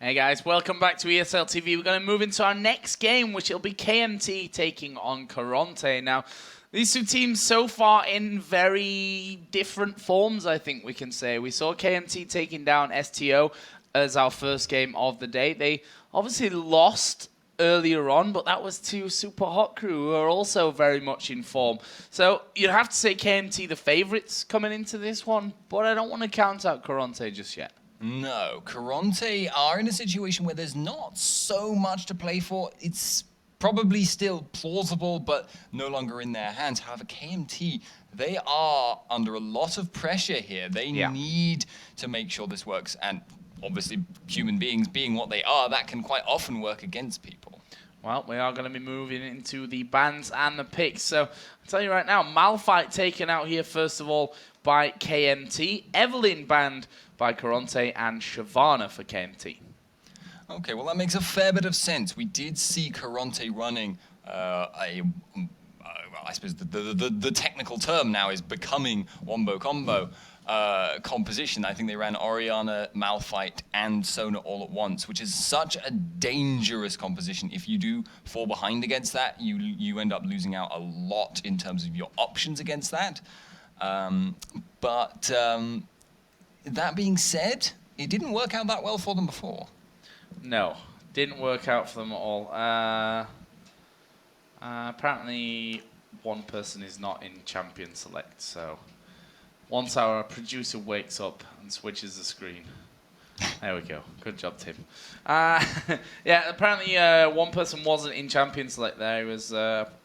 Hey guys, welcome back to ESL TV. We're going to move into our next game, which will be KMT taking on Karont3. Now, these two teams so far in very different forms, I think we can say. We saw KMT taking down STO as our first game of the day. They obviously lost earlier on, but that was to Super Hot Crew, who are also very much in form. So you'd have to say KMT the favourites coming into this one, but I don't want to count out Karont3 just yet. No, Karont3 are in a situation where there's not so much to play for. It's probably still plausible, but no longer in their hands. However, KMT, they are under a lot of pressure here. They need to make sure this works, and obviously human beings being what they are, that can quite often work against people. Well, we are going to be moving into the bans and the picks. So I'll tell you right now, Malphite taken out here first of all by KMT, Evelyn banned by Karont3, and Shyvana for KMT. Okay, well that makes a fair bit of sense. We did see Karont3 running I suppose the technical term now is becoming Wombo Combo composition. I think they ran Orianna, Malphite, and Sona all at once, which is such a dangerous composition. If you do fall behind against that, you end up losing out a lot in terms of your options against that. That being said, it didn't work out that well for them before. No, didn't work out for them at all. Apparently, one person is not in Champion Select, so once our producer wakes up and switches the screen. There we go. Good job, Tim. Yeah, apparently one person wasn't in Champion Select there. He was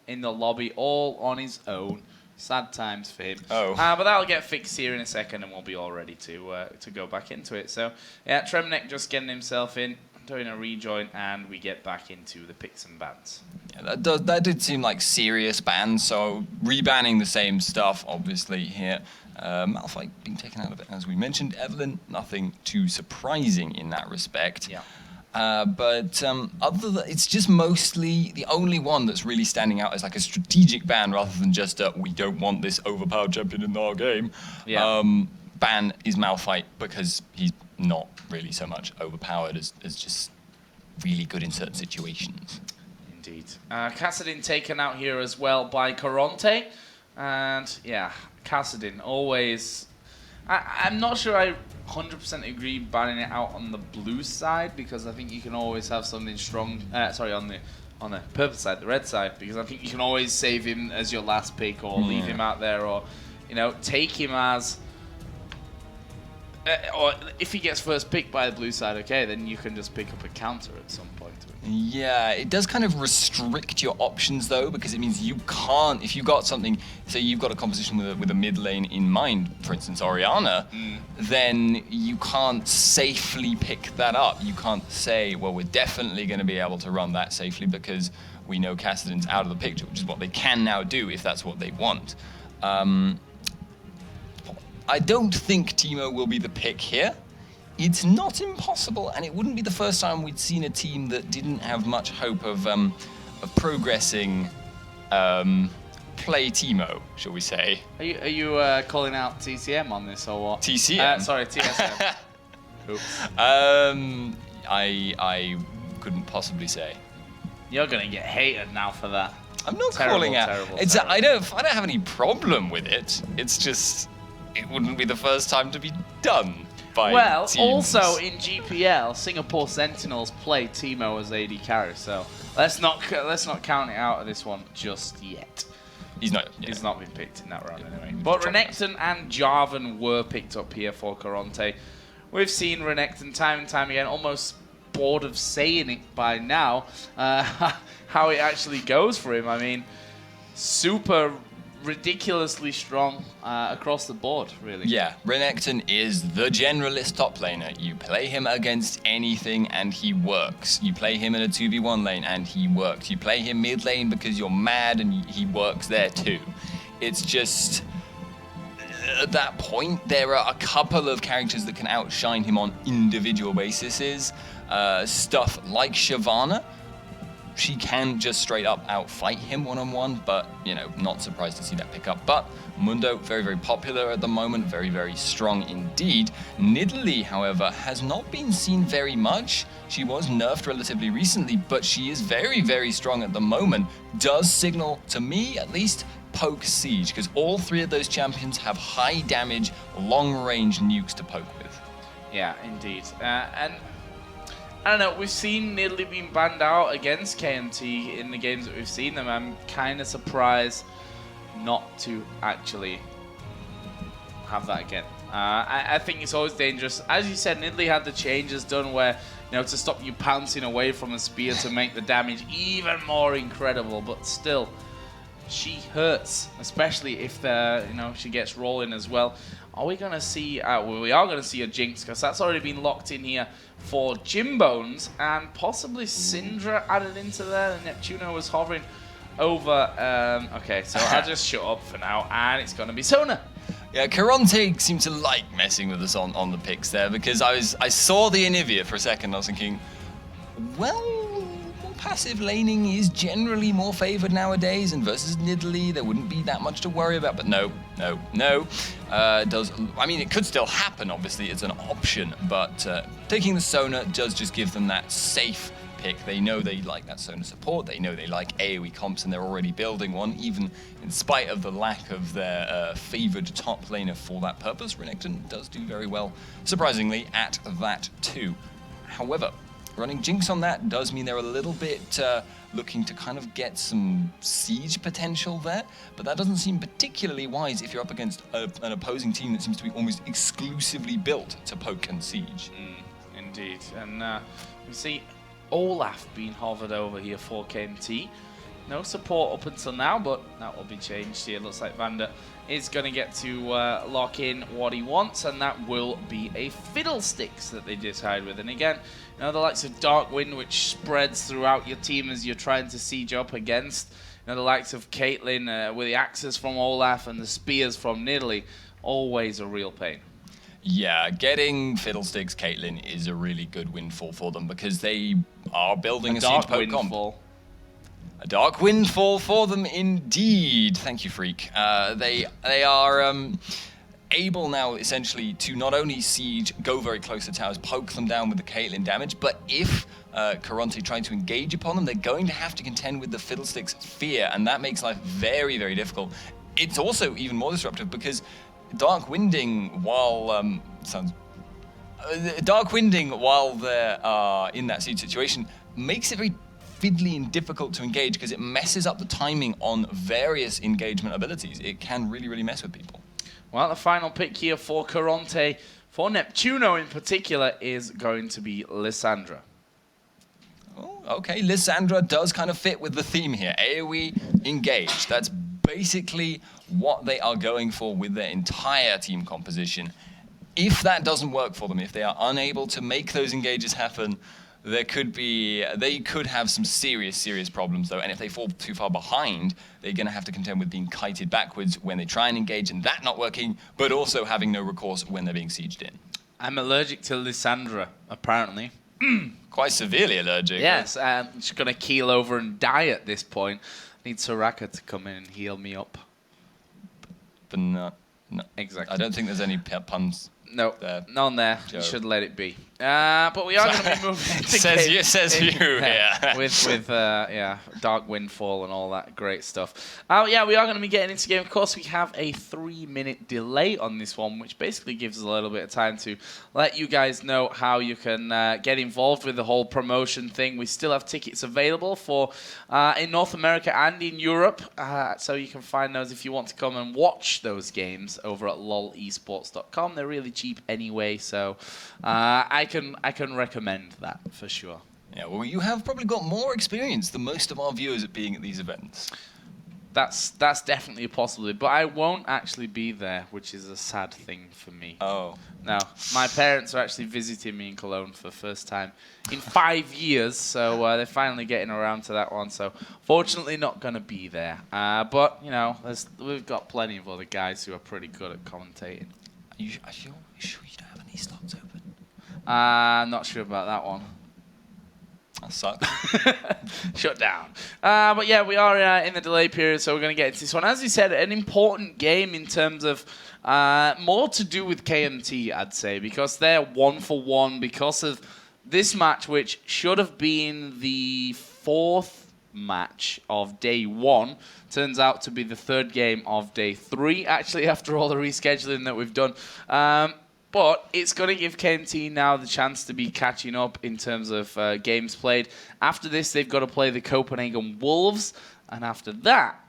in the lobby all on his own. Sad times for him. Oh. But that'll get fixed here in a second, and we'll be all ready to go back into it. So, yeah, Tremnek just getting himself in, doing a rejoin, and we get back into the picks and bans. Yeah, that did seem like serious bans, so rebanning the same stuff, obviously, here. Malphite being taken out of it, as we mentioned. Evelyn, nothing too surprising in that respect. Yeah. Other than, it's just mostly the only one that's really standing out as like a strategic ban rather than just we don't want this overpowered champion in our game. Yeah. Ban is Malphite because he's not really so much overpowered as just really good in certain situations. Indeed. Kassadin taken out here as well by Karont3. And yeah, Kassadin always... I'm not sure I 100% agree banning it out on the blue side, because I think you can always have something strong. Sorry, on the purple side, the red side, because I think you can always save him as your last pick, or leave him out there, or take him as. Or if he gets first pick by the blue side, okay, then you can just pick up a counter at some point. Yeah, it does kind of restrict your options though, because it means you can't, if you've got something, say you've got a composition with a mid lane in mind, for instance Orianna, then you can't safely pick that up. You can't say, well, we're definitely going to be able to run that safely because we know Kassadin's out of the picture, which is what they can now do if that's what they want. I don't think Teemo will be the pick here. It's not impossible, and it wouldn't be the first time we'd seen a team that didn't have much hope of progressing play Teemo, shall we say. Are you calling out TCM on this, or what? TCM? Sorry, TSM. Oops. I couldn't possibly say. You're going to get hated now for that. I'm not calling out. I don't have any problem with it. It's just, it wouldn't be the first time to be done. Well, teams. also in GPL, Singapore Sentinels play Teemo as AD carry, so let's not count it out of this one just yet. He's not been picked in that round anyway. But Renekton and Jarvan were picked up here for Karont3. We've seen Renekton time and time again, almost bored of saying it by now, how it actually goes for him. I mean, super ridiculously strong across the board, really. Yeah, Renekton is the generalist top laner. You play him against anything and he works. You play him in a 2v1 lane and he works. You play him mid lane because you're mad and he works there too. It's just, at that point, there are a couple of characters that can outshine him on individual bases. Stuff like Shyvana. she can just straight up outfight him one-on-one, but, you know, not surprised to see that pick up. But Mundo, very, very popular at the moment, very, very strong indeed. Nidalee, however, has not been seen very much. She was nerfed relatively recently, but she is very, very strong at the moment. Does signal, to me at least, poke Siege, because all three of those champions have high damage, long-range nukes to poke with. Yeah, indeed. And I don't know, we've seen Nidalee being banned out against KMT in the games that we've seen them. I'm kind of surprised not to actually have that again. I think it's always dangerous. As you said, Nidalee had the changes done where, you know, to stop you pouncing away from a spear to make the damage even more incredible, but still, she hurts, especially if you know, she gets rolling as well. Are we going to see, well, we are going to see a Jinx, because that's already been locked in here for Jimbones, and possibly Syndra added into there, and Neptuno was hovering over. Okay, so I'll just shut up for now, and it's going to be Sona. Yeah, Karont3 seemed to like messing with us on the picks there, because I saw the Anivia for a second, I was thinking, well, passive laning is generally more favored nowadays, and versus Nidalee, there wouldn't be that much to worry about. But no. I mean, it could still happen, obviously, it's an option, but taking the Sona does just give them that safe pick. They know they like that Sona support, they know they like AoE comps, and they're already building one, even in spite of the lack of their favored top laner for that purpose. Renekton does do very well, surprisingly, at that too. However, running Jinx on that does mean they're a little bit looking to kind of get some siege potential there, but that doesn't seem particularly wise if you're up against an opposing team that seems to be almost exclusively built to poke and siege. Indeed, and we see Olaf being hovered over here for KMT. No support up until now, but that will be changed here. Looks like Vander is going to get to lock in what he wants, and that will be a Fiddlesticks that they decide with. And again, you know, the likes of Dark Wind, which spreads throughout your team as you're trying to siege up against, you know, the likes of Caitlyn with the axes from Olaf and the spears from Nidalee, always a real pain. Yeah, getting Fiddlesticks Caitlyn is a really good windfall for them, because they are building a siege poke comp. A dark windfall for them indeed. Thank you, Freak. They are able now essentially to not only siege, go very close to towers, poke them down with the Caitlyn damage, but if Karont3 trying to engage upon them, they're going to have to contend with the Fiddlesticks Fear, and that makes life very, very difficult. It's also even more disruptive because Dark Winding, while they're in that siege situation, makes it very fiddly and difficult to engage, because it messes up the timing on various engagement abilities. It can really, really mess with people. Well, the final pick here for Karont3, for Neptuno in particular, is going to be Lissandra. Oh, okay, Lissandra does kind of fit with the theme here. AoE engage. That's basically what they are going for with their entire team composition. If that doesn't work for them, if they are unable to make those engages happen, they could have some serious problems though, and if they fall too far behind, they're going to have to contend with being kited backwards when they try and engage and that not working, but also having no recourse when they're being sieged in. I'm allergic to Lissandra, apparently. Quite severely allergic. Yes, she's going to keel over and die at this point. I need Soraka to come in and heal me up. But no. Exactly. I don't think there's any puns. No, there. None there. Joe. You should let it be. But we are going to be moving into says you, yeah. with Dark Windfall and all that great stuff. Yeah, we are going to be getting into game. Of course, we have a 3-minute delay on this one, which basically gives us a little bit of time to let you guys know how you can get involved with the whole promotion thing. We still have tickets available for in North America and in Europe, so you can find those if you want to come and watch those games over at lolesports.com. They're really cheap anyway, so I can recommend that for sure. Yeah, well, you have probably got more experience than most of our viewers at being at these events. That's definitely a possibility, but I won't actually be there, which is a sad thing for me. Oh. No, my parents are actually visiting me in Cologne for the first time in 5 years, so they're finally getting around to that one. So fortunately not going to be there. But, you know, we've got plenty of other guys who are pretty good at commentating. Are you sure you don't have any slots open? I'm not sure about that one. That sucks. Shut down. But yeah, we are in the delay period, so we're going to get into this one. As you said, an important game in terms of more to do with KMT, I'd say, because they're 1-for-1 because of this match, which should have been the 4th match of day 1. Turns out to be the 3rd game of day 3, actually, after all the rescheduling that we've done. But it's going to give KMT now the chance to be catching up in terms of games played. After this, they've got to play the Copenhagen Wolves. And after that,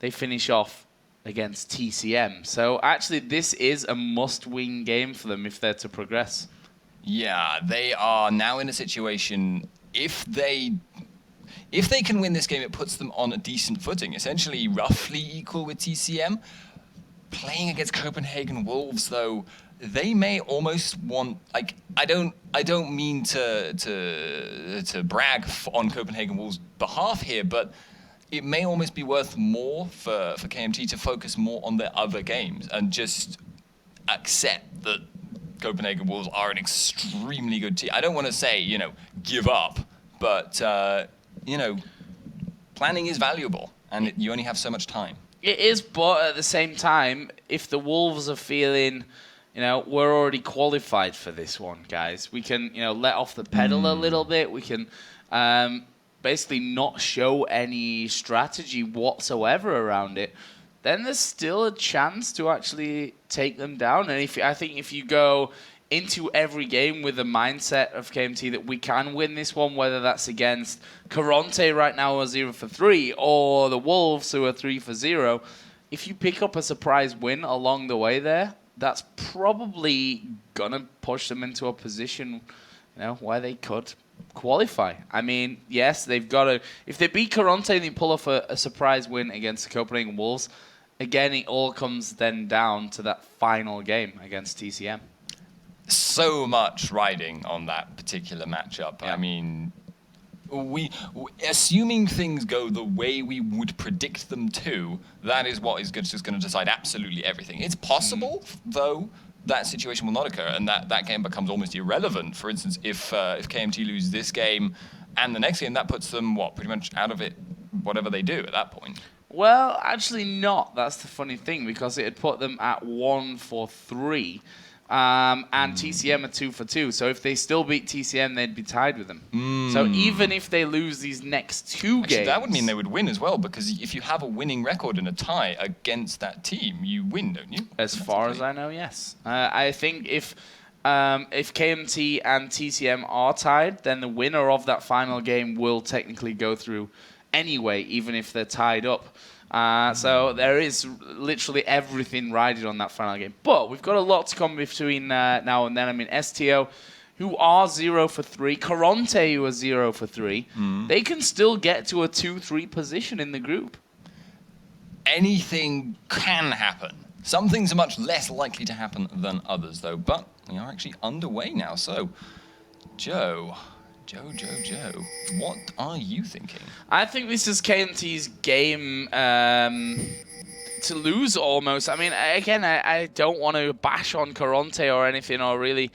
they finish off against TCM. So actually, this is a must-win game for them if they're to progress. Yeah, they are now in a situation, if they can win this game, it puts them on a decent footing, essentially roughly equal with TCM. Playing against Copenhagen Wolves, though, they may almost want, like, I don't mean to brag on Copenhagen Wolves' behalf here, but it may almost be worth more for KMT to focus more on their other games and just accept that Copenhagen Wolves are an extremely good team. I don't want to say, give up, but, planning is valuable, and you only have so much time. It is, but at the same time, if the Wolves are feeling, we're already qualified for this one, guys. We can, let off the pedal a little bit. We can basically not show any strategy whatsoever around it. Then there's still a chance to actually take them down. And I think if you go into every game with the mindset of KMT that we can win this one, whether that's against Karont3 right now who are 0-for-3 or the Wolves who are 3-for-0, if you pick up a surprise win along the way there, that's probably going to push them into a position where they could qualify. I mean, yes, they've got to... If they beat Karont3 and they pull off a surprise win against the Copenhagen Wolves, again, it all comes then down to that final game against TCM. So much riding on that particular matchup. Yeah. I mean, we assuming things go the way we would predict them to, that is what is just going to decide absolutely everything. It's possible, though, that situation will not occur, and that game becomes almost irrelevant. For instance, if KMT lose this game and the next game, that puts them, pretty much out of it, whatever they do at that point. Well, actually not. That's the funny thing, because it had put them at 1-for-3. And TCM are 2-for-2. So if they still beat TCM, they'd be tied with them. So even if they lose these next 2 games... that would mean they would win as well, because if you have a winning record in a tie against that team, you win, don't you? As far as I know, yes. I think if KMT and TCM are tied, then the winner of that final game will technically go through anyway, even if they're tied up. So there is literally everything riding on that final game. But we've got a lot to come between now and then. I mean, STO, who are 0-for-3, Karont3, who are 0-for-3, they can still get to a 2-3 position in the group. Anything can happen. Some things are much less likely to happen than others, though. But we are actually underway now. So, Joe, what are you thinking? I think this is KMT's game to lose almost. I mean, again, I don't want to bash on Karont3 or anything, or really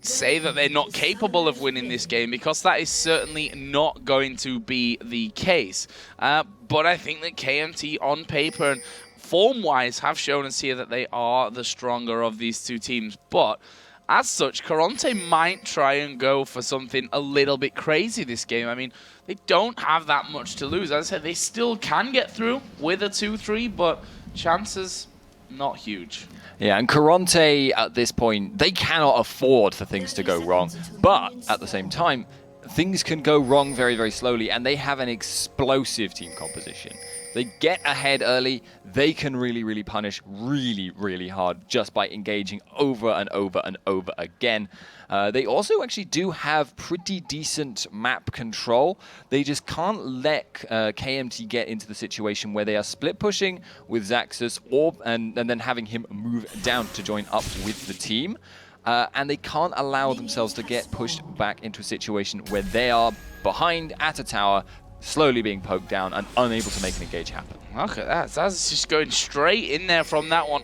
say that they're not capable of winning this game, because that is certainly not going to be the case. But I think that KMT on paper and form-wise have shown us here that they are the stronger of these 2 teams. But as such, Karont3 might try and go for something a little bit crazy this game. I mean, they don't have that much to lose. As I said, they still can get through with a 2-3, but chances not huge. Yeah, and Karont3 at this point, they cannot afford for things to go wrong. But at the same time, things can go wrong very, very slowly, and they have an explosive team composition. They get ahead early, they can really, really punish really, really hard just by engaging over and over and over again. They also actually do have pretty decent map control. They just can't let KMT get into the situation where they are split pushing with Zaxus and then having him move down to join up with the team. And they can't allow themselves to get pushed back into a situation where they are behind at a tower, slowly being poked down and unable to make an engage happen. Okay, that's just going straight in there from that one.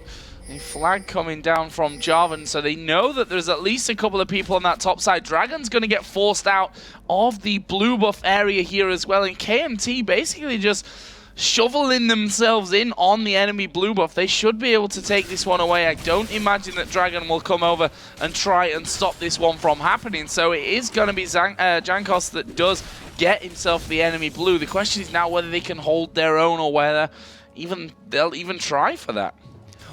A flag coming down from Jarvan, so they know that there's at least a couple of people on that top side. Dragon's going to get forced out of the blue buff area here as well, and KMT basically just shoveling themselves in on the enemy blue buff. They should be able to take this one away. I don't imagine that Dragon will come over and try and stop this one from happening, so it is going to be Jankos that does get himself the enemy blue. The question is now whether they can hold their own or whether they'll even try for that.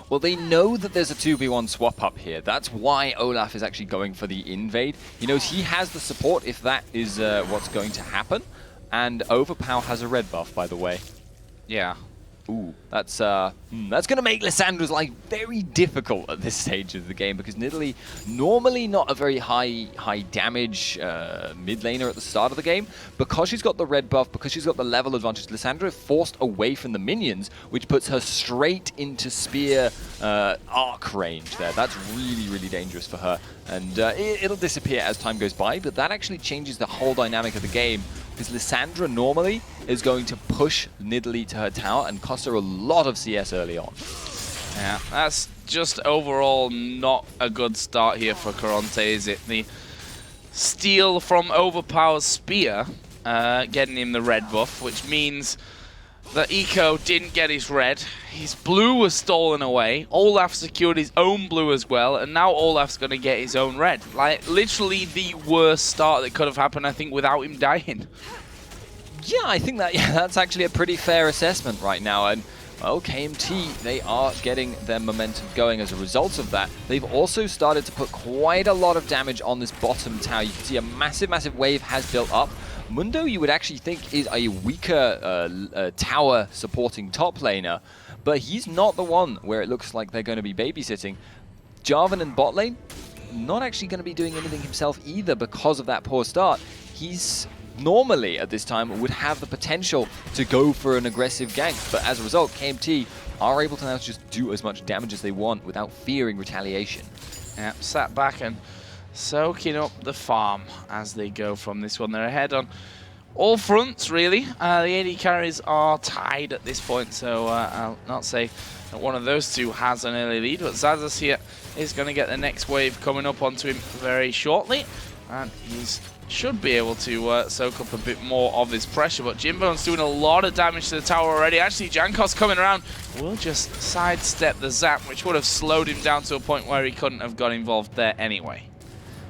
Well, they know that there's a 2v1 swap up here. That's why Olaf is actually going for the invade. He knows he has the support if that is what's going to happen. And Overpower has a red buff, by the way. Yeah. Ooh, that's going to make Lissandra's life very difficult at this stage of the game, because Nidalee, normally not a very high damage mid laner at the start of the game, because she's got the red buff, because she's got the level advantage, Lissandra is forced away from the minions, which puts her straight into spear arc range there. That's really, really dangerous for her, and it'll disappear as time goes by, but that actually changes the whole dynamic of the game, because Lissandra normally is going to push Nidalee to her tower and cost her a lot of CS early on. Yeah, that's just overall not a good start here for Karont3, is it? The steal from Overpower's spear, getting him the red buff, which means that Eco didn't get his red. His blue was stolen away. Olaf secured his own blue as well, and now Olaf's going to get his own red. Like, literally the worst start that could have happened, I think, without him dying. Yeah, I think that's actually a pretty fair assessment right now. And well, KMT, they are getting their momentum going as a result of that. They've also started to put quite a lot of damage on this bottom tower. You can see a massive, massive wave has built up. Mundo, you would actually think, is a weaker tower supporting top laner, but he's not the one where it looks like they're going to be babysitting. Jarvan in bot lane, not actually going to be doing anything himself either because of that poor start. He's normally at this time would have the potential to go for an aggressive gank, but as a result, KMT are able to now just do as much damage as they want without fearing retaliation. Yep, sat back and soaking up the farm as they go from this one. They're ahead on all fronts, really. The AD carries are tied at this point, so I'll not say that one of those two has an early lead, but Xaxus here is going to get the next wave coming up onto him very shortly, and he's should be able to soak up a bit more of this pressure, but Jimbone's doing a lot of damage to the tower already. Actually, Jankos coming around will just sidestep the zap, which would have slowed him down to a point where he couldn't have got involved there anyway.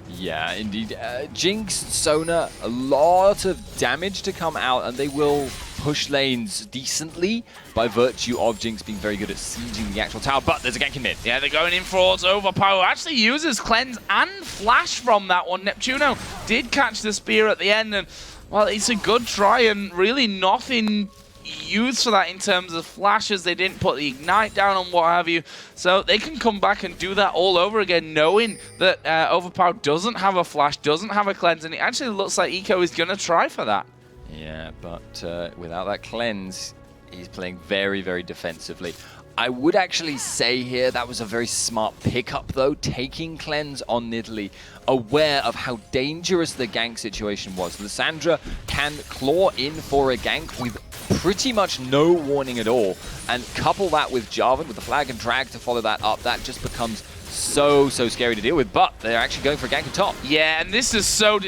Yeah, indeed. Jinx, Sona, a lot of damage to come out, and they will push lanes decently by virtue of Jinx being very good at sieging the actual tower, but there's a gank in mid. Yeah, they're going in for Overpower. Actually uses Cleanse and Flash from that one. Neptuno did catch the spear at the end, and, well, it's a good try, and really nothing used for that in terms of flashes. They didn't put the ignite down and what have you, so they can come back and do that all over again, knowing that Overpower doesn't have a flash, doesn't have a cleanse, and it actually looks like Eco is going to try for that. Yeah, but without that cleanse, he's playing very, very defensively. I would actually say here that was a very smart pickup, though, taking cleanse on Nidalee, aware of how dangerous the gank situation was. Lissandra can claw in for a gank with pretty much no warning at all, and couple that with Jarvan with the flag and drag to follow that up. That just becomes so scary to deal with, but they're actually going for a gank on top. Yeah, and this is so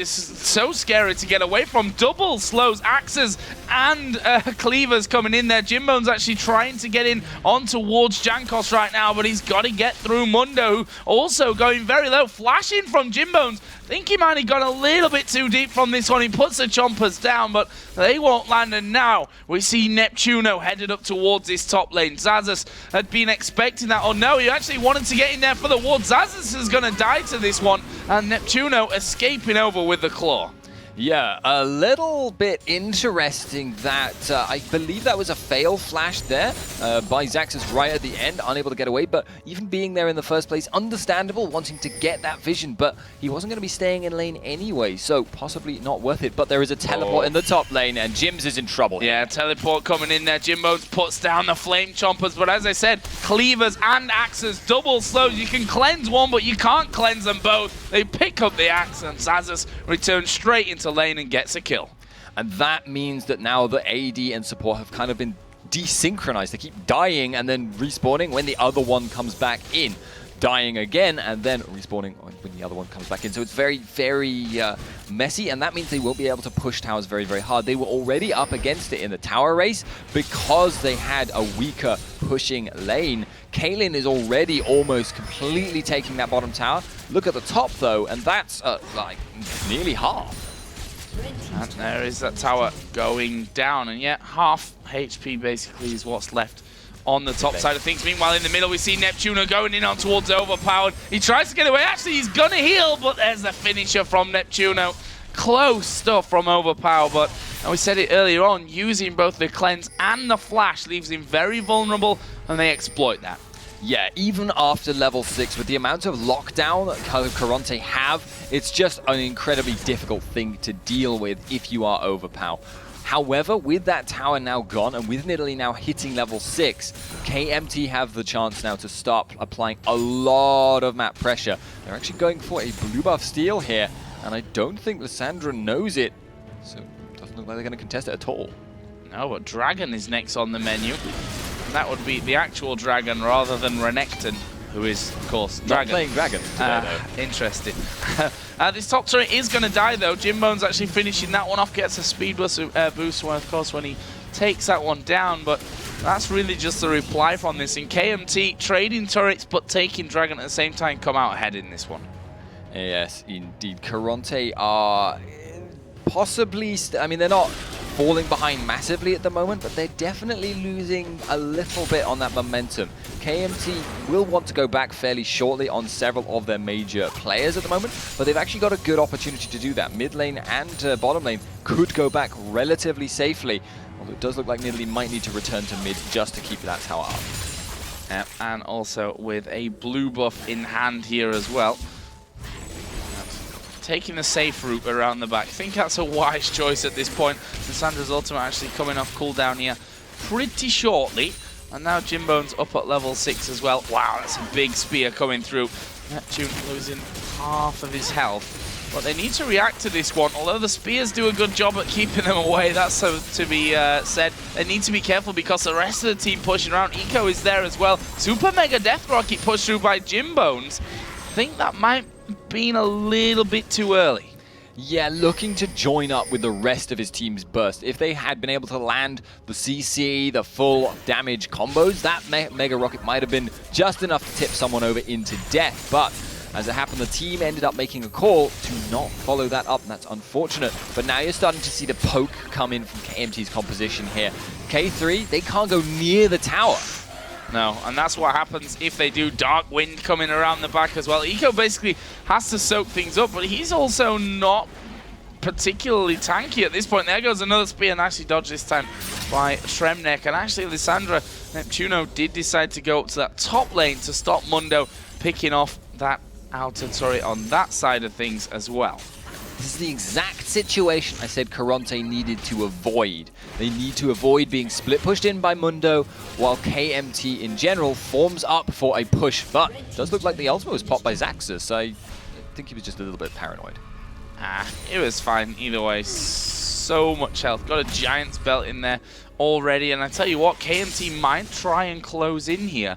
scary to get away from. Double slows, axes, and cleavers coming in there. Jimbone's actually trying to get in on towards Jankos right now, but he's got to get through Mundo, also going very low. Flashing from Jimbone's. Think he might have gone a little bit too deep from this one. He puts the chompers down, but they won't land, and now we see Neptuno headed up towards this top lane. Xaxus had been expecting that. Oh no, he actually wanted to get in there for the ward. Xaxus is going to die to this one, and Neptuno escaping over with the claw. Yeah, a little bit interesting that I believe that was a fail flash there by Xaxus right at the end, unable to get away, but even being there in the first place, understandable, wanting to get that vision, but he wasn't going to be staying in lane anyway, so possibly not worth it. But there is a teleport in the top lane, and Jims is in trouble. Yeah, teleport coming in there. Jimbo puts down the flame chompers, but as I said, cleavers and axes, double slows. You can cleanse one, but you can't cleanse them both. They pick up the axe, and Xaxus returns straight into lane and gets a kill. And that means that now the AD and support have kind of been desynchronized. They keep dying and then respawning when the other one comes back in. Dying again and then respawning when the other one comes back in. So it's very, very messy, and that means they won't be able to push towers very, very hard. They were already up against it in the tower race because they had a weaker pushing lane. Kaylin is already almost completely taking that bottom tower. Look at the top though, and that's like nearly half. And there is that tower going down, and yet half HP basically is what's left on the top side of things. Meanwhile, in the middle, we see Neptuno going in on towards Overpowered. He tries to get away. Actually, he's gonna heal, but there's the finisher from Neptuno. Close stuff from Overpowered, but and we said it earlier on, using both the cleanse and the flash leaves him very vulnerable, and they exploit that. Yeah, even after level 6, with the amount of lockdown that Karont3 have, it's just an incredibly difficult thing to deal with if you are Overpower. However, with that tower now gone, and with Nidalee now hitting level 6, KMT have the chance now to start applying a lot of map pressure. They're actually going for a blue buff steal here, and I don't think Lissandra knows it, so it doesn't look like they're going to contest it at all. No, but Dragon is next on the menu. And that would be the actual Dragon rather than Renekton, who is, of course, Dragon. Not playing Dragon today, though. Interesting. This top turret is going to die, though. Jimbone's actually finishing that one off, gets a speed boost, of course, when he takes that one down. But that's really just the reply from this. In KMT, trading turrets, but taking Dragon at the same time, come out ahead in this one. Yes, indeed. Karont3 are possibly... I mean, they're not falling behind massively at the moment, but they're definitely losing a little bit on that momentum. KMT will want to go back fairly shortly on several of their major players at the moment, but they've actually got a good opportunity to do that. Mid lane and bottom lane could go back relatively safely, although it does look like Nidalee might need to return to mid just to keep that tower up. And also with a blue buff in hand here as well. Taking the safe route around the back. I think that's a wise choice at this point. Lissandra's ultimate actually coming off cooldown here pretty shortly. And now Jimbone's up at level 6 as well. Wow, that's a big spear coming through. Neptune losing half of his health. But they need to react to this one. Although the spears do a good job at keeping them away, that's so to be said. They need to be careful because the rest of the team pushing around. Eco is there as well. Super Mega Death Rocket pushed through by Jimbones. I think that might been a little bit too early. Yeah, looking to join up with the rest of his team's burst. If they had been able to land the CC, the full damage combos, that Mega Rocket might have been just enough to tip someone over into death. But as it happened, the team ended up making a call to not follow that up, and that's unfortunate. But now you're starting to see the poke come in from KMT's composition here. K3, they can't go near the tower. No, and that's what happens if they do. Dark Wind coming around the back as well. Eco basically has to soak things up, but he's also not particularly tanky at this point. There goes another spear, and actually dodged this time by Shremnek. And actually, Lissandra Neptuno did decide to go up to that top lane to stop Mundo picking off that outer turret on that side of things as well. This is the exact situation I said Karont3 needed to avoid. They need to avoid being split pushed in by Mundo, while KMT in general forms up for a push. But it does look like the ultimate was popped by Zaxxas, so I think he was just a little bit paranoid. It was fine either way. So much health. Got a Giant's Belt in there already, and I tell you what, KMT might try and close in here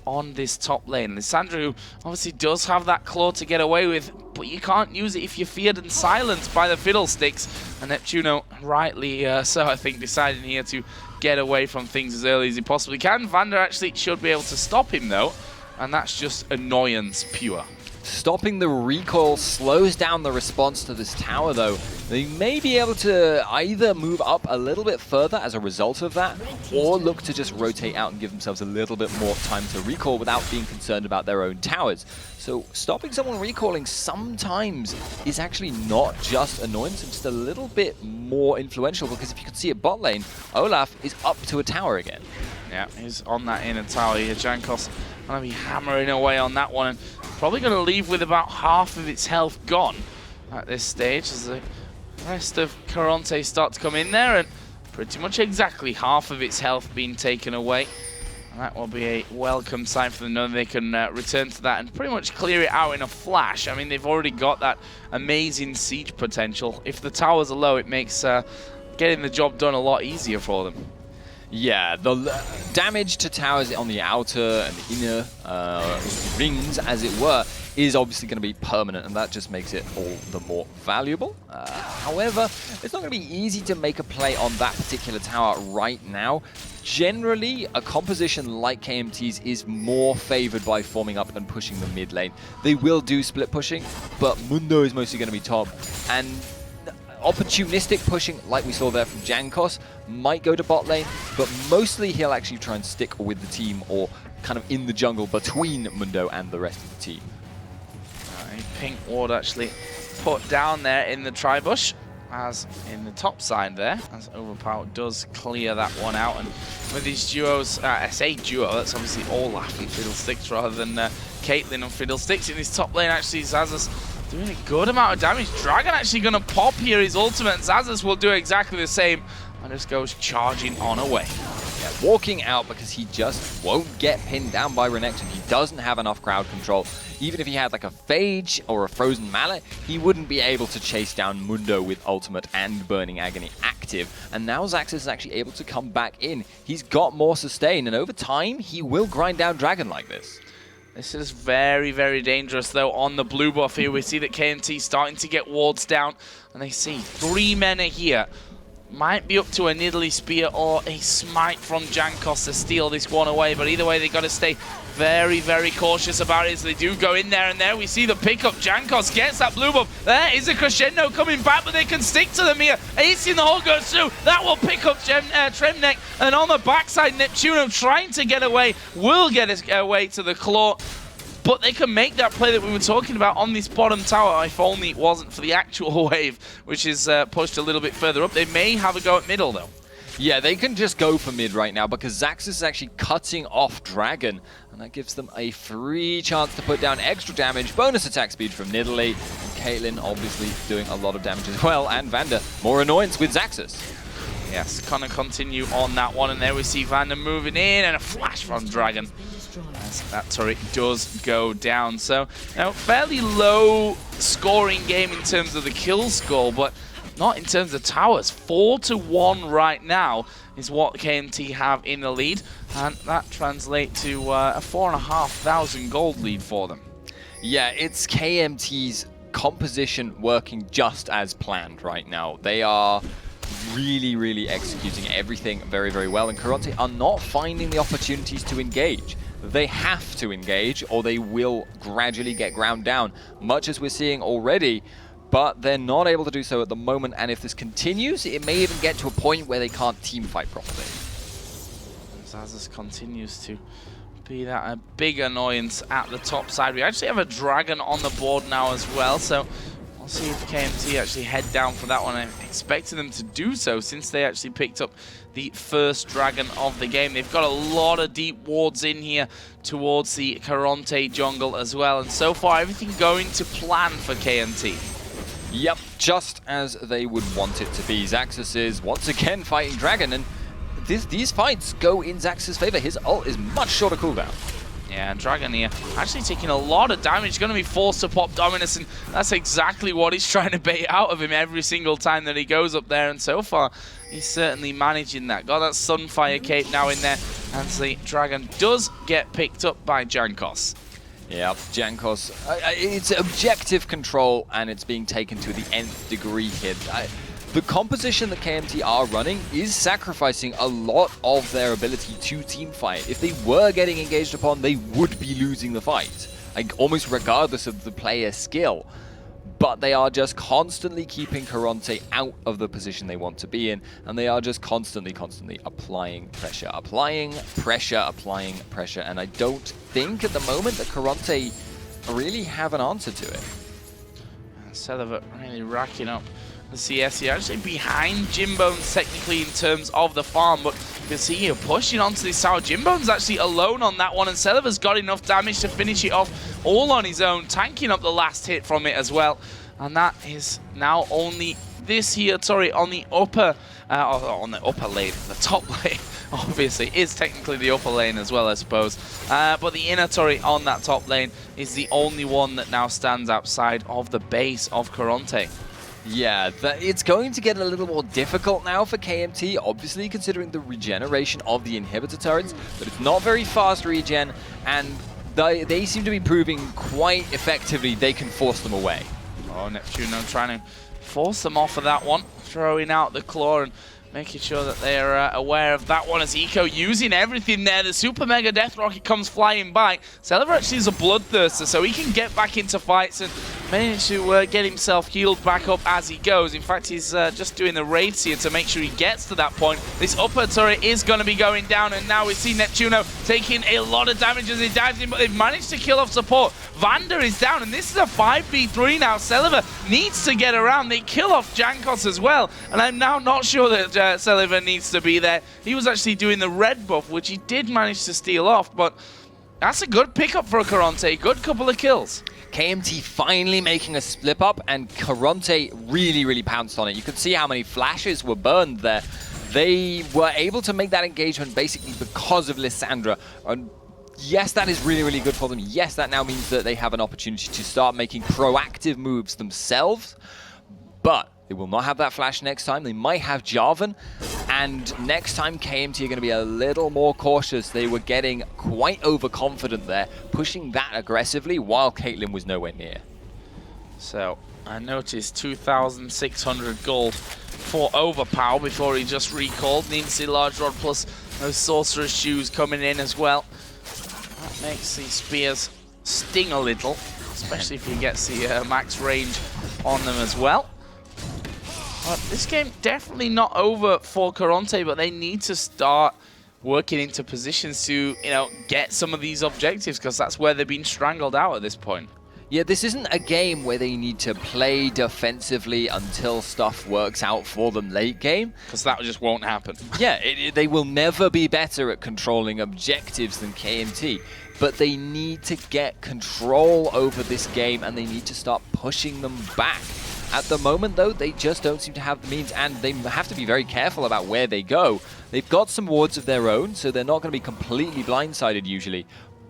on this top lane. Lissandra, who obviously does have that claw to get away with, but you can't use it if you're feared and silenced by the Fiddlesticks. And Neptuno, rightly so, I think, deciding here to get away from things as early as he possibly can. Vander actually should be able to stop him, though, and that's just annoyance pure. Stopping the recoil slows down the response to this tower, though. They may be able to either move up a little bit further as a result of that, or look to just rotate out and give themselves a little bit more time to recall without being concerned about their own towers. So stopping someone recalling sometimes is actually not just annoyance, it's just a little bit more influential, because if you can see at bot lane, Olaf is up to a tower again. Yeah, he's on that inner tower here. Jankos going to be hammering away on that one, and probably going to leave with about half of its health gone at this stage as the rest of Karont3 start to come in there, and pretty much exactly half of its health being taken away. And that will be a welcome sign for them, knowing they can return to that and pretty much clear it out in a flash. I mean, they've already got that amazing siege potential. If the towers are low, it makes getting the job done a lot easier for them. Yeah, the damage to towers on the outer and the inner rings, as it were, is obviously going to be permanent, and that just makes it all the more valuable. However, it's not going to be easy to make a play on that particular tower right now. Generally, a composition like KMT's is more favored by forming up and pushing the mid lane. They will do split pushing, but Mundo is mostly going to be top, and opportunistic pushing, like we saw there from Jankos, might go to bot lane, but mostly he'll actually try and stick with the team or kind of in the jungle between Mundo and the rest of the team. A pink ward actually put down there in the tri-bush, as in the top side there, as Overpower does clear that one out. And with these duos, I say duo, that's obviously Olaf and Fiddlesticks rather than Caitlyn and Fiddlesticks. In his top lane, actually, Xaxus doing a good amount of damage. Dragon actually going to pop here his ultimate, and Xaxus will do exactly the same and just goes charging on away. Yeah, walking out because he just won't get pinned down by Renekton. He doesn't have enough crowd control. Even if he had like a Phage or a Frozen Mallet, he wouldn't be able to chase down Mundo with ultimate and Burning Agony active. And now Xaxus is actually able to come back in. He's got more sustain, and over time, he will grind down Dragon like this. This is very, very dangerous, though, on the blue buff here. We see that KMT starting to get wards down, and they see 3 men are here. Might be up to a Nidalee Spear or a Smite from Jankos to steal this one away, but either way, they got to stay very, very cautious about it as they do go in there, and there we see the pickup. Jankos gets that blue buff. There is a crescendo coming back, but they can stick to them here. Ace in the hole goes through. That will pick up Tremnek, and on the backside, Neptuno trying to get away, will get his away to the claw. But they can make that play that we were talking about on this bottom tower, if only it wasn't for the actual wave, which is pushed a little bit further up. They may have a go at middle, though. Yeah, they can just go for mid right now because Xaxus is actually cutting off Dragon, and that gives them a free chance to put down extra damage, bonus attack speed from Nidalee, and Caitlyn obviously doing a lot of damage as well, and Vander, more annoyance with Xaxus. Yes, gonna continue on that one, and there we see Vander moving in, and a flash from Dragon. As that turret does go down. So, now, fairly low scoring game in terms of the kill score, but not in terms of towers. 4-1 right now is what KMT have in the lead, and that translates to a 4,500 gold lead for them. Yeah, it's KMT's composition working just as planned right now. They are really, really executing everything very, very well, and Karont3 are not finding the opportunities to engage. They have to engage or they will gradually get ground down, much as we're seeing already, but they're not able to do so at the moment, and if this continues, it may even get to a point where they can't team fight properly. Xaxus continues to be that a big annoyance at the top side. We actually have a Dragon on the board now as well, so we'll see if KMT actually head down for that one. I'm expecting them to do so since they actually picked up the first Dragon of the game. They've got a lot of deep wards in here towards the Karont3 jungle as well, and so far everything going to plan for KMT. Yep, just as they would want it to be. Xaxus is once again fighting Dragon, and these fights go in Xaxus' favor. His ult is much shorter cooldown. Yeah, and Dragon here actually taking a lot of damage. Going to be forced to pop Dominus, and that's exactly what he's trying to bait out of him every single time that he goes up there. And so far, he's certainly managing that. Got that Sunfire cape now in there, and the Dragon does get picked up by Jankos. Yeah, Jankos, it's objective control, and it's being taken to the nth degree here. The composition that KMT are running is sacrificing a lot of their ability to team fight. If they were getting engaged upon, they would be losing the fight, like almost regardless of the player's skill. But they are just constantly keeping Karont3 out of the position they want to be in, and they are just constantly applying pressure, and I don't think at the moment that Karont3 really have an answer to it. Celebrate really racking up the CS here, actually behind Jimbones technically in terms of the farm, but you can see here pushing onto this tower. Jimbones actually alone on that one, and Celeva's got enough damage to finish it off all on his own, tanking up the last hit from it as well. And that is now only this here turret on the upper lane, the top lane. Obviously is technically the upper lane as well, I suppose, but the inner turret on that top lane is the only one that now stands outside of the base of Karont3. Yeah, it's going to get a little more difficult now for KMT, obviously considering the regeneration of the inhibitor turrets, but it's not very fast regen, and they seem to be proving quite effectively they can force them away. Oh, Neptuno trying to force them off of that one, throwing out the claw and making sure that they're aware of that one as Eco using everything there. The Super Mega Death Rocket comes flying by. Celever actually is a bloodthirster, so he can get back into fights and manage to get himself healed back up as he goes. In fact, he's just doing the raid seer to make sure he gets to that point. This upper turret is going to be going down, and now we see Neptuno taking a lot of damage as he dives in, but they've managed to kill off support. Vander is down, and this is a 5v3 now. Celever needs to get around. They kill off Jankos as well, and I'm now not sure that Celever needs to be there. He was actually doing the red buff, which he did manage to steal off, but that's a good pickup for a Karont3. Good couple of kills. KMT finally making a split up, and Karont3 really pounced on it. You could see how many flashes were burned there. They were able to make that engagement basically because of Lissandra. And yes, that is really good for them. Yes, that now means that they have an opportunity to start making proactive moves themselves. But they will not have that flash next time. They might have Jarvan. And next time, KMT are going to be a little more cautious. They were getting quite overconfident there, pushing that aggressively while Caitlyn was nowhere near. So I noticed 2,600 gold for Overpower before he just recalled. Needs the large rod plus those sorcerer's shoes coming in as well. That makes these spears sting a little, especially if he gets the max range on them as well. But this game definitely not over for Karont3, but they need to start working into positions to, get some of these objectives, because that's where they've been strangled out at this point. Yeah, this isn't a game where they need to play defensively until stuff works out for them late game. Because that just won't happen. Yeah, they will never be better at controlling objectives than KMT. But they need to get control over this game, and they need to start pushing them back. At the moment, though, they just don't seem to have the means, and they have to be very careful about where they go. They've got some wards of their own, so they're not going to be completely blindsided usually.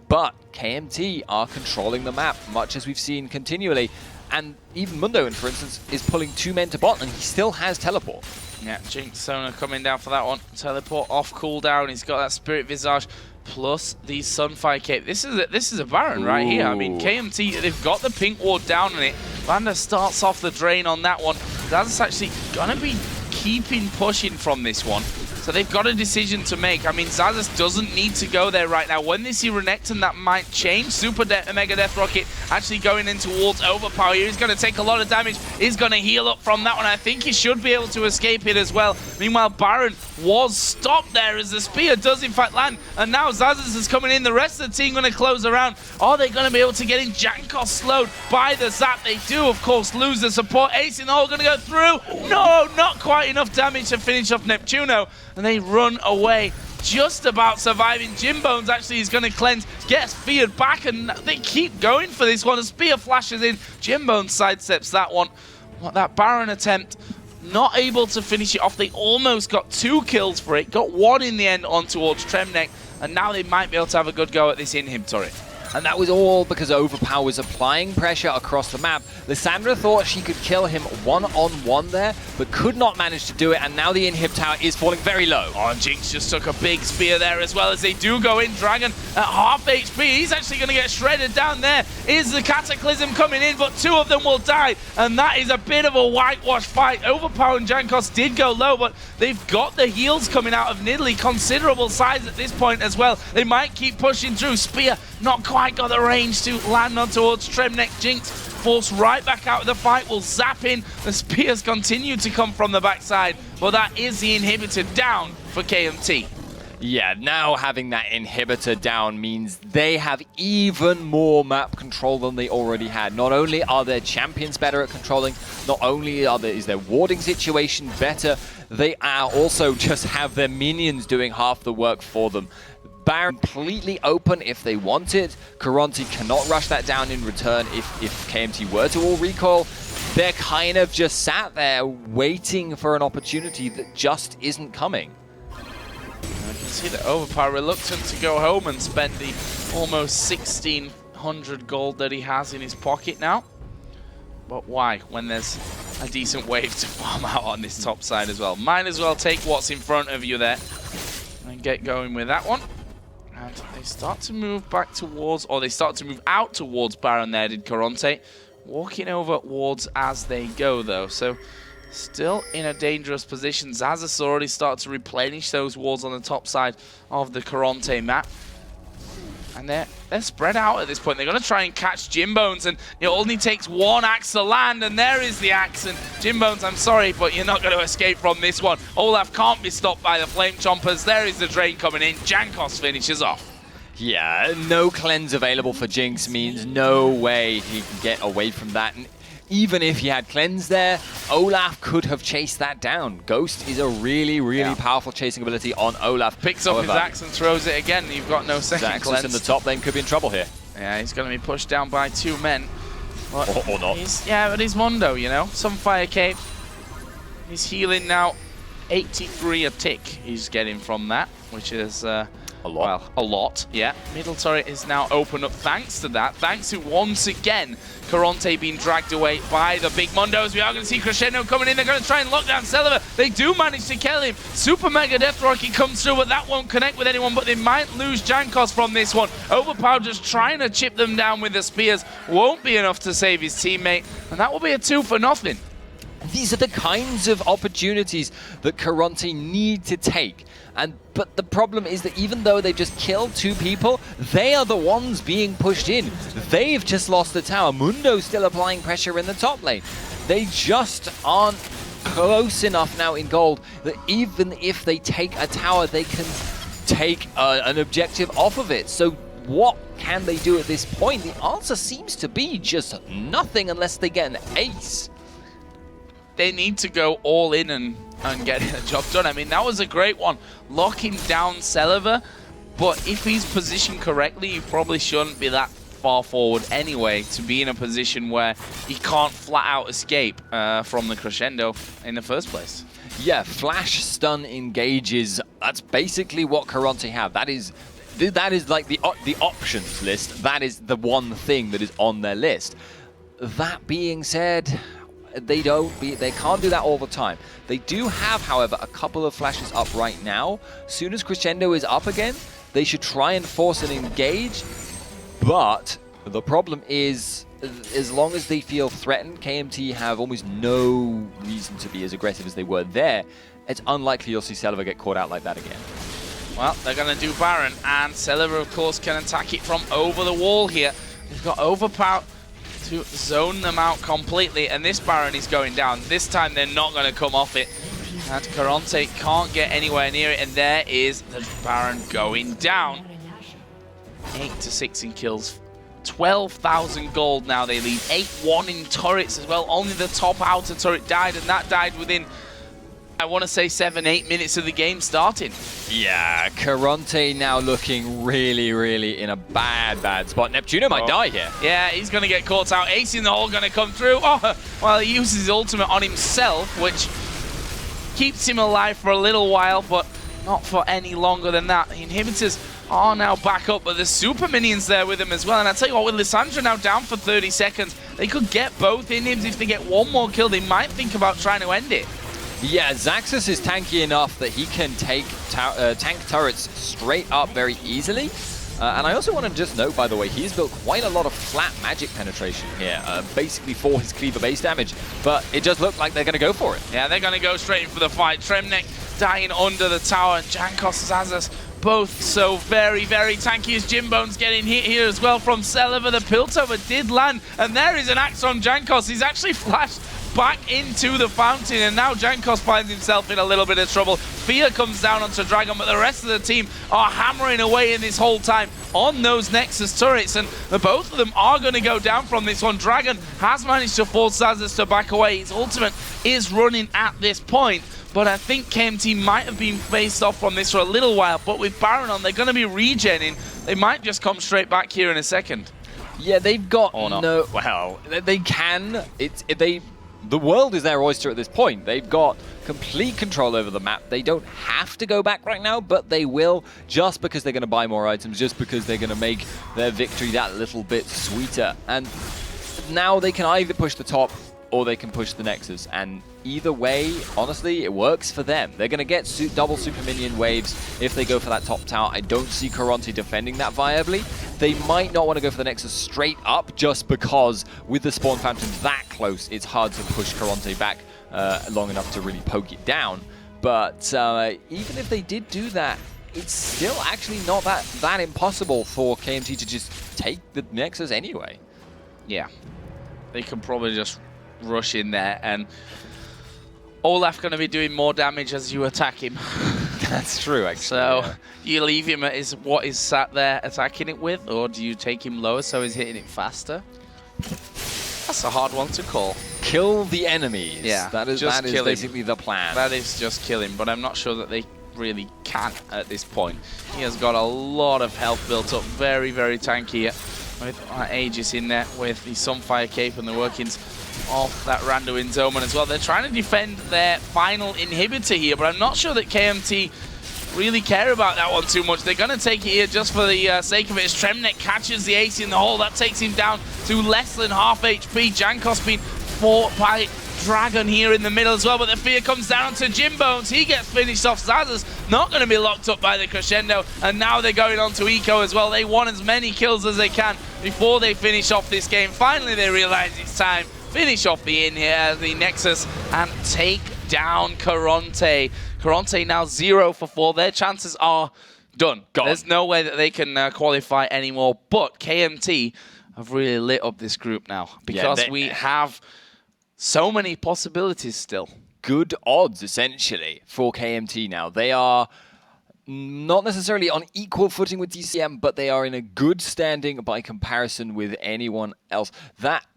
But KMT are controlling the map, much as we've seen continually. And even Mundo, for instance, is pulling 2 men to bot, and he still has teleport. Yeah, Jinx Sona coming down for that one. Teleport off cooldown. He's got that Spirit Visage plus the Sunfire Cape. This is a Baron right here. I mean, KMT, they've got the pink ward down on it. Vander starts off the drain on that one. That's actually going to be keeping pushing from this one. So they've got a decision to make. I mean, Xaxus doesn't need to go there right now. When they see Renekton, that might change. Mega Death Rocket actually going in towards Overpower here. He's going to take a lot of damage. He's going to heal up from that one. I think he should be able to escape it as well. Meanwhile, Baron was stopped there as the spear does in fact land. And now Xaxus is coming in. The rest of the team going to close around. Are they going to be able to get in? Jankos slowed by the zap. They do, of course, lose the support. Ace in the hole going to go through. No, not quite enough damage to finish off Neptuno. And they run away, just about surviving. Jimbones actually is going to cleanse, gets feared back, and they keep going for this one. A spear flashes in. Jimbones sidesteps that one. What, that Baron attempt, not able to finish it off. They almost got 2 kills for it, got 1 in the end on towards Tremnek, and now they might be able to have a good go at this inhib turret. And that was all because Overpower was applying pressure across the map. Lissandra thought she could kill him one-on-one there, but could not manage to do it, and now the inhib tower is falling very low. Oh, and Jinx just took a big spear there as well as they do go in. Dragon at half HP. He's actually going to get shredded down there. Is the Cataclysm coming in, but 2 of them will die, and that is a bit of a whitewash fight. Overpower and Jankos did go low, but they've got the heals coming out of Nidalee. Considerable size at this point as well. They might keep pushing through. Spear not quite got the range to land on towards Tremnek. Jinx forced right back out of the fight, will zap in. The spears continue to come from the backside, but that is the inhibitor down for KMT. Yeah, now having that inhibitor down means they have even more map control than they already had. Not only are their champions better at controlling, not only is their warding situation better, they are also just have their minions doing half the work for them. Baron completely open if they want it. Karont3 cannot rush that down in return if KMT were to all recall. They're kind of just sat there waiting for an opportunity that just isn't coming. I can see that Overpower reluctant to go home and spend the almost 1,600 gold that he has in his pocket now. But why? When there's a decent wave to farm out on this top side as well. Might as well take what's in front of you there and get going with that one. And they start to move back towards, or they start to move out towards Baron there, did Karont3. Walking over wards as they go, though. So still in a dangerous position. Xaxus already started to replenish those wards on the top side of the Karont3 map. And they're spread out at this point. They're going to try and catch Jimbones, and it only takes one axe to land, and there is the axe. And Jimbones, I'm sorry, but you're not going to escape from this one. Olaf can't be stopped by the Flame Chompers. There is the Drain coming in. Jankos finishes off. Yeah, no cleanse available for Jinx means no way he can get away from that. And even if he had cleanse there, Olaf could have chased that down. Ghost is a really, really powerful chasing ability on Olaf. Picks up his axe and throws it again. You've got no second Xaxus cleanse. in the top lane could be in trouble here. Yeah, he's going to be pushed down by 2 men. But or not. Yeah, but he's Mondo, you know. Some fire cape. He's healing now. 83 a tick he's getting from that, which is... a lot. Well, a lot, yeah. Middle turret is now open up thanks to that. Thanks to, once again, Karont3 being dragged away by the big Mondos. We are going to see Crescendo coming in. They're going to try and lock down Celiver. They do manage to kill him. Super Mega Death Rocket comes through, but that won't connect with anyone. But they might lose Jankos from this one. Overpower just trying to chip them down with the spears. Won't be enough to save his teammate. And that will be a 2-0. These are the kinds of opportunities that Karont3 need to take. But the problem is that even though they've just killed 2 people, they are the ones being pushed in. They've just lost the tower. Mundo's still applying pressure in the top lane. They just aren't close enough now in gold that even if they take a tower, they can take an objective off of it. So what can they do at this point? The answer seems to be just nothing unless they get an ace. They need to go all in and get the job done. I mean, that was a great one, locking down Celiver, but if he's positioned correctly, he probably shouldn't be that far forward anyway to be in a position where he can't flat out escape from the Crescendo in the first place. Yeah, flash stun engages. That's basically what Karont3 have. That is like the options list. That is the one thing that is on their list. That being said, they can't do that all the time. They do have, however, a couple of flashes up right now. Soon as Crescendo is up again, they should try and force an engage. But the problem is, as long as they feel threatened, KMT have almost no reason to be as aggressive as they were there. It's unlikely you'll see Celiver get caught out like that again. Well, they're going to do Baron, and Celiver, of course, can attack it from over the wall here. They've got overpower to zone them out completely, and this Baron is going down. This time they're not going to come off it, and Karont3 can't get anywhere near it, and there is the Baron going down. 8-6 in kills, 12,000 gold now they lead. 8-1 in turrets as well. Only the top outer turret died, and that died within, I want to say, 7-8 minutes of the game starting. Yeah, Karont3 now looking really, really in a bad spot. Neptuno might die here. Yeah, he's going to get caught out. Ace in the hole going to come through. Oh, well, he uses his ultimate on himself, which keeps him alive for a little while, but not for any longer than that. The inhibitors are now back up, but there's super minions there with him as well. And I tell you what, with Lissandra now down for 30 seconds, they could get both inhibs. If they get one more kill, they might think about trying to end it. Yeah, Xaxus is tanky enough that he can take tank turrets straight up very easily. And I also want to just note, by the way, he's built quite a lot of flat magic penetration here, basically for his cleaver base damage. But it just looked like they're going to go for it. Yeah, they're going to go straight in for the fight. Tremnek dying under the tower, and Jankos, Xaxus, both so very, very tanky as Jimbone's getting hit here as well from Celiver. The Piltover did land, and there is an axe on Jankos. He's actually flashed back into the fountain, and now Jankos finds himself in a little bit of trouble. Fear comes down onto Dragon, but the rest of the team are hammering away in this whole time on those Nexus turrets, and both of them are going to go down from this one. Dragon has managed to force Xaxus to back away. His ultimate is running at this point, but I think KMT might have been faced off from this for a little while, but with Baron on, they're going to be regenning. They might just come straight back here in a second. Yeah, they've got no... Well, they can. The world is their oyster at this point. They've got complete control over the map. They don't have to go back right now, but they will, just because they're going to buy more items, just because they're going to make their victory that little bit sweeter. And now they can either push the top or they can push the Nexus. And either way, honestly, it works for them. They're going to get double super minion waves if they go for that top tower. I don't see Karont3 defending that viably. They might not want to go for the Nexus straight up just because with the spawn fountain that close, it's hard to push Karont3 back long enough to really poke it down. But even if they did do that, it's still actually not that impossible for KMT to just take the Nexus anyway. Yeah, they can probably just rush in there, and Olaf going to be doing more damage as you attack him. That's true, actually. So you leave him at what he's sat there attacking it with, or do you take him lower so he's hitting it faster? That's a hard one to call. Kill the enemies. Yeah, that is basically the plan. That is just kill him, but I'm not sure that they really can at this point. He has got a lot of health built up, very, very tanky with Aegis in there with the Sunfire Cape and the workings of that Randuin's Omen as well. They're trying to defend their final inhibitor here, but I'm not sure that KMT really care about that one too much. They're going to take it here just for the sake of it. As Tremnek catches the ace in the hole, that takes him down to less than half HP. Jankos being fought by Dragon here in the middle as well, but the fear comes down to Jimbones. He gets finished off. Zaza's not going to be locked up by the crescendo, and now they're going on to Eco as well. They want as many kills as they can before they finish off this game. Finally, they realize it's time. Finish off the the Nexus and take down Karont3. Karont3 now 0 for 4. Their chances are done. There's no way that they can qualify anymore, but KMT have really lit up this group now because we have so many possibilities still. Good odds, essentially, for KMT now. They are not necessarily on equal footing with TCM, but they are in a good standing by comparison with anyone else.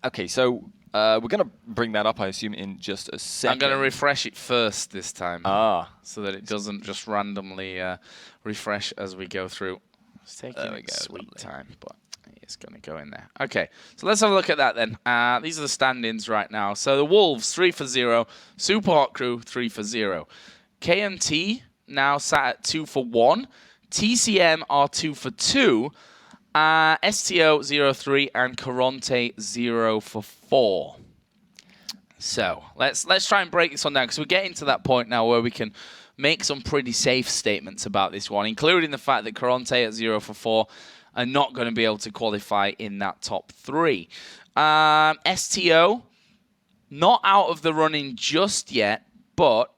Okay, so we're going to bring that up, I assume, in just a second. I'm going to refresh it first this time. So that it doesn't just randomly refresh as we go through. It's taking its sweet time, but it's going to go in there. Okay, so let's have a look at that then. These are the stand-ins right now. So the Wolves, 3 for 0. Super Hot Crew, 3 for 0. KMT now sat at 2 for 1. TCM are 2 for 2. STO 0-3 and Karont3 0 for 4. So let's try and break this one down because we're getting to that point now where we can make some pretty safe statements about this one, including the fact that Karont3 at 0 for 4 are not going to be able to qualify in that top 3. STO not out of the running just yet, but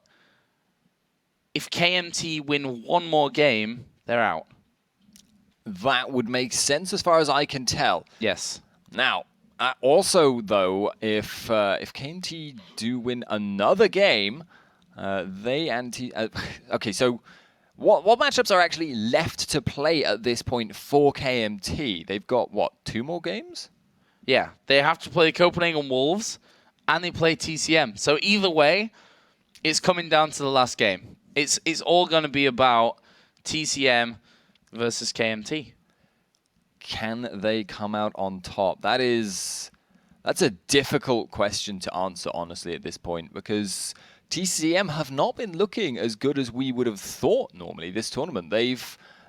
if KMT win one more game, they're out. That would make sense as far as I can tell. Yes. Now, also though, if KMT do win another game, okay, so what matchups are actually left to play at this point for KMT? They've got what, 2 more games? Yeah, they have to play the Copenhagen Wolves, and they play TCM. So either way, it's coming down to the last game. It's all going to be about TCM versus KMT. Can they come out on top? That's a difficult question to answer, honestly, at this point, because TCM have not been looking as good as we would have thought normally this tournament.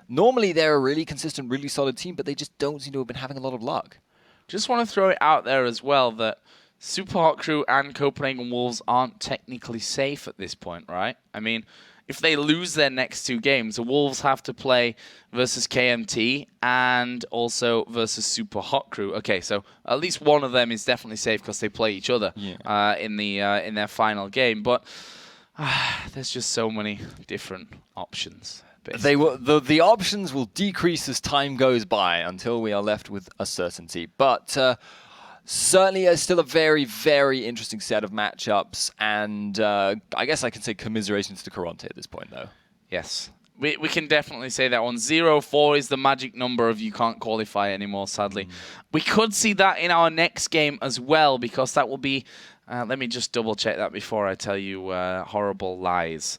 Normally they're a really consistent, really solid team, but they just don't seem to have been having a lot of luck. Just want to throw it out there as well that Super Hot Crew and Copenhagen Wolves aren't technically safe at this point, right? I mean, if they lose their next 2 games, the Wolves have to play versus KMT and also versus Super Hot Crew. Okay, so at least one of them is definitely safe because they play each other in their final game. But there's just so many different options. The options will decrease as time goes by until we are left with a certainty. But certainly still a very, very interesting set of matchups, and I guess I can say commiserations to Karont3 at this point, though. Yes, we can definitely say that one. 0-4 is the magic number of you can't qualify anymore, sadly. We could see that in our next game as well, because that will be... let me just double-check that before I tell you horrible lies.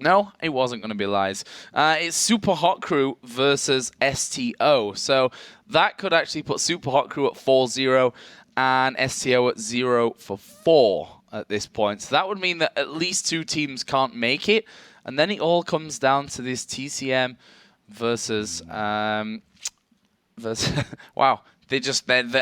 No, it wasn't going to be lies. It's Super Hot Crew versus STO. So that could actually put Super Hot Crew at 4-0 and STO at 0 for 4 at this point. So that would mean that at least 2 teams can't make it. And then it all comes down to this TCM versus... wow,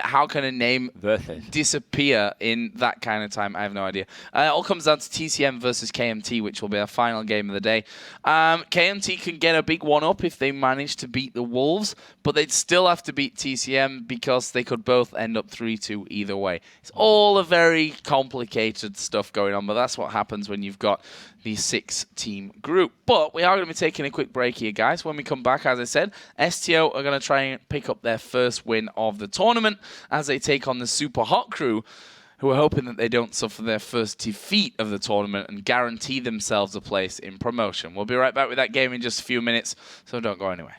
How can a name Worth it. disappear in that kind of time? I have no idea. It all comes down to TCM versus KMT, which will be our final game of the day. KMT can get a big one-up if they manage to beat the Wolves, but they'd still have to beat TCM because they could both end up 3-2 either way. It's all a very complicated stuff going on, but that's what happens when you've got the 6-team group. But we are going to be taking a quick break here, guys. When we come back, as I said, STO are going to try and pick up their first win of the tournament as they take on the Super Hot crew, who are hoping that they don't suffer their first defeat of the tournament and guarantee themselves a place in promotion. We'll be right back with that game in just a few minutes, so don't go anywhere.